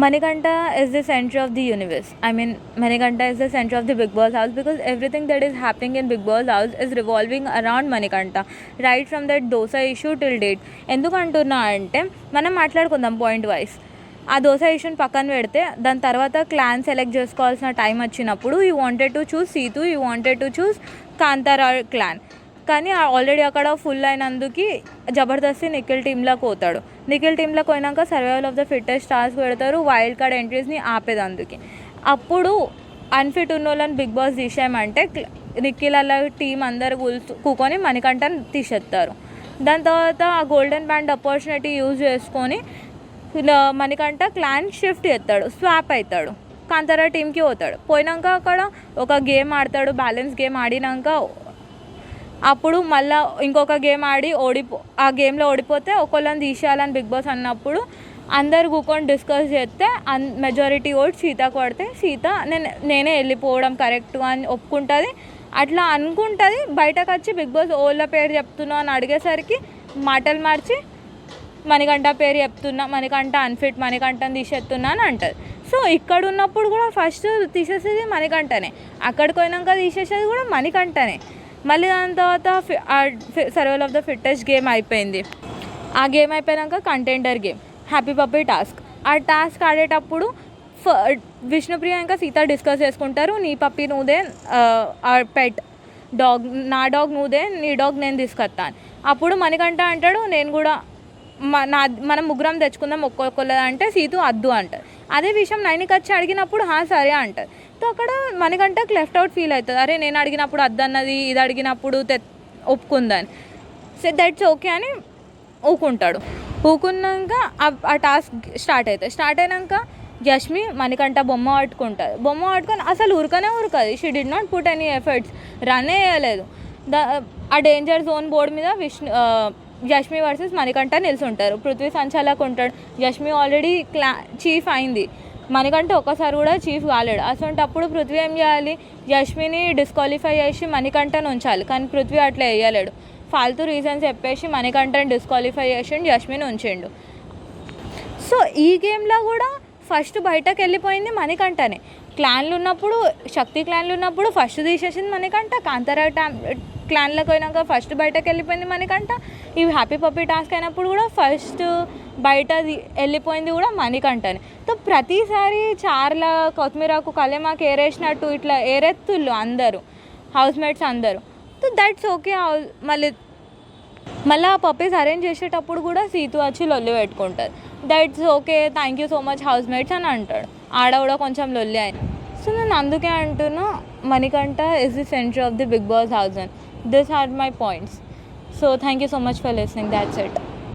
Manikanta is the center of the universe. I mean, Manikanta is the center of the Big Boss house because everything that is happening in Big Boss house is revolving around Manikanta. Right from that dosa issue till date. ఎందుకు అంటున్నా అంటే మనం మాట్లాడుకుందాం point wise. ఆ దోశ ఇష్యూని పక్కన పెడితే దాని తర్వాత క్లాన్ సెలెక్ట్ చేసుకోవాల్సిన టైం వచ్చినప్పుడు యూ వాంటెడ్ టు చూస్ సీతు, you wanted to choose Kantara clan. కానీ ఆల్రెడీ అక్కడ ఫుల్ అయినందుకు జబర్దస్త్ నిఖిల్ టీంలోకి పోతాడు. నిఖిల్ టీంలోకి పోయినాక survival of the fittest task పెడతారు, వైల్డ్ కార్డ్ ఎంట్రీస్ని ఆపేదందుకు. అప్పుడు అన్ఫిట్ ఉన్న వాళ్ళని బిగ్ బాస్ తీసేయమంటే నిఖిల్ అలా టీం అందరు కూకొని మణికంఠని తీసేస్తారు. దాని తర్వాత ఆ గోల్డెన్ బ్యాండ్ ఆపర్చునిటీ యూజ్ చేసుకొని మణికంఠ క్లాన్ షిఫ్ట్ చేస్తాడు, స్వాప్ అవుతాడు, కాంతారా టీంకి పోతాడు. పోయినాక అక్కడ ఒక గేమ్ ఆడతాడు, బ్యాలెన్స్ గేమ్ ఆడినాక అప్పుడు మళ్ళీ ఇంకొక గేమ్ ఆడి ఆ గేమ్లో ఓడిపోతే ఒకళ్ళని తీసేయాలని బిగ్ బాస్ అన్నప్పుడు అందరు కూర్చొని డిస్కస్ చేస్తే మెజారిటీ ఓట్ సీతకు పడితే సీత నేనే వెళ్ళిపోవడం కరెక్ట్ అని ఒప్పుకుంటుంది. అట్లా అనుకుంటుంది. బయటకు వచ్చి బిగ్ బాస్ ఓళ్ళ పేరు చెప్తున్నా అని అడిగేసరికి మాటలు మార్చి మణికంఠ పేరు చెప్తున్నా, మణికంఠ అన్ఫిట్, మణికంఠని తీసేస్తున్నా అని అంటుంది. సో ఇక్కడ ఉన్నప్పుడు కూడా ఫస్ట్ తీసేసేది మణికంఠనే, అక్కడికి పోయినాక తీసేసేది కూడా మణికంఠనే. మళ్ళీ దాని తర్వాత survival of the fittest game అయిపోయింది. ఆ గేమ్ అయిపోయాక contender game, happy puppy task. ఆ టాస్క్ ఆడేటప్పుడు విష్ణుప్రియ ఇంకా సీత డిస్కస్ చేసుకుంటారు, నీ పప్పి నువ్వుదే, పెట్ డాగ్ నా డాగ్ నువ్వుదే, నీ డాగ్ నేను తీసుకొస్తాను. అప్పుడు మణికంఠ అంటాడు నేను కూడా మనం ముగ్గురం తెచ్చుకుందాం ఒక్కొక్కళ్ళ అంటే సీతు అద్దు అంటారు. అదే విషయం నైన్కి వచ్చి అడిగినప్పుడు సరే అంటారు. సో అక్కడ మణికంఠకి లెఫ్ట్ అవుట్ ఫీల్ అవుతుంది, అరే నేను అడిగినప్పుడు అద్దన్నది, ఇది అడిగినప్పుడు ఒప్పుకుందని. సో దట్స్ ఓకే అని ఊకుంటాడు. ఊకున్నాక ఆ టాస్క్ స్టార్ట్ అయినాక యష్మి మణికంఠ బొమ్మ పట్టుకొని అసలు ఉరకదు. She did not put any efforts, run వేయలేదు. ఆ డేంజర్ జోన్ బోర్డు మీద యష్మి వర్సెస్ మణికంఠ నిల్చుంటారు. పృథ్వీ సంచాలక్ ఉంటాడు. యష్మి ఆల్రెడీ చీఫ్ అయింది, మణికంఠ ఒక్కసారి కూడా చీఫ్ కాలేడు. అసలు పృథ్వీ ఏం చేయాలి, యష్మిని డిస్క్వాలిఫై చేసి మణికంఠను ఉంచాలి. కానీ పృథ్వీ అట్లా వేయలేడు, ఫాల్తూ రీజన్స్ చెప్పేసి మణికంఠని డిస్క్వాలిఫై చేసిండు, యష్మిని ఉంచిండు. సో ఈ గేమ్లో కూడా ఫస్ట్ బయటకు వెళ్ళిపోయింది మణికంఠనే. క్లాన్లు ఉన్నప్పుడు, శక్తి క్లాన్లు ఉన్నప్పుడు ఫస్ట్ తీసేసింది మణికంఠ. కాంతారా క్లాన్లకు పోయినాక ఫస్ట్ బయటకు వెళ్ళిపోయింది మణికంఠ. ఇవి హ్యాపీ పప్పీ టాస్క్ అయినప్పుడు కూడా ఫస్ట్ బయట వెళ్ళిపోయింది కూడా మణికంఠనే. సో ప్రతిసారి చార్ల కొత్తిమీరకు కలేమాకు ఏరేసినట్టు ఇట్లా ఏరెత్తుళ్ళు అందరూ హౌస్మేట్స్ అందరూ. So that's okay. మళ్ళీ ఆ పప్పీస్ అరేంజ్ చేసేటప్పుడు కూడా సీతు వచ్చి లొల్లి పెట్టుకుంటుంది. That's okay, thank you so much housemates అని అంటాడు. ఆడ కూడా కొంచెం లొల్లి అయింది. సో నేను అందుకే అంటున్నా Manikanta is the centre of the Bigg Boss house and this are my points. So thank you so much for listening. That's it.